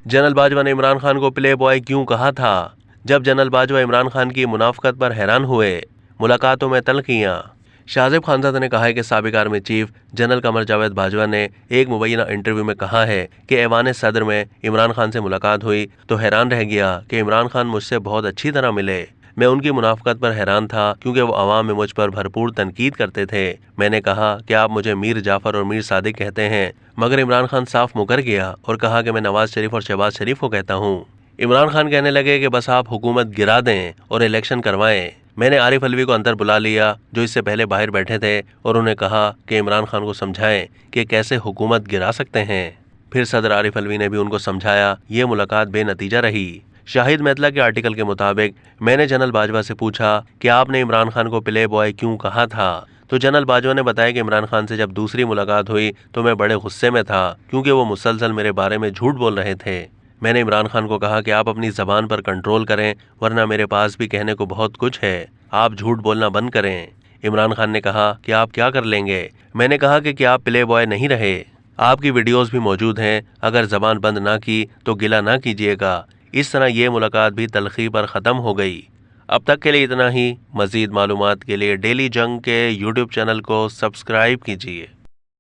General Bajwa ने इमरान खान को play boy क्यों कहा था? जब जनरल बाजवा इमरान खान की मुनाफकत पर हैरान हुए। मुलाकातों में तल्खियां। शाहजेब खानजादा ने कहा है कि साबिक army chief general Qamar Javed Bajwa ने एक मुबैना इंटरव्यू में कहा है कि ऐवान सदर में इमरान खान से मुलाकात हुई तो हैरान रह गया कि इमरान खान मुझसे बहुत अच्छी तरह मिले। मैं उनकी मुनाफकत पर हैरान था क्योंकि वो अवाम में मुझ पर भरपूर तनकीद करते थे। मैंने कहा कि आप मुझे मीर जाफर और मीर सादिक कहते हैं, मगर इमरान खान साफ मुकर गया और कहा कि मैं नवाज शरीफ और शहबाज शरीफ को कहता हूँ। इमरान खान कहने लगे कि बस आप हुकूमत गिरा दें और इलेक्शन करवाएं। मैंने आरिफ अलवी को अंदर बुला लिया जो इससे पहले बाहर बैठे थे और उन्हें कहा कि इमरान खान को समझाएं कि कैसे हुकूमत गिरा सकते हैं। फिर सदर आरिफ अलवी ने भी उनको समझाया। ये मुलाकात बेनतीजा रही। शाहिद मैतला के आर्टिकल के मुताबिक मैंने जनरल बाजवा से पूछा कि आपने इमरान खान को प्ले बॉय क्यों कहा था, तो जनरल बाजवा ने बताया कि इमरान खान से जब दूसरी मुलाकात हुई तो मैं बड़े गुस्से में था क्योंकि वो मुसलसल मेरे बारे में झूठ बोल रहे थे। मैंने इमरान खान को कहा कि आप अपनी जबान पर कंट्रोल करें, वरना मेरे पास भी कहने को बहुत कुछ है, आप झूठ बोलना बंद करें। इमरान खान ने कहा कि आप क्या कर लेंगे? मैंने कहा कि क्या आप प्ले बॉय नहीं रहे? आपकी वीडियोस भी मौजूद हैं, अगर जबान बंद ना की तो गिला ना कीजिएगा। इस तरह ये मुलाकात भी तलखी पर ख़त्म हो गई। अब तक के लिए इतना ही। मज़ीद मालूमात के लिए डेली जंग के यूट्यूब चैनल को सब्सक्राइब कीजिए।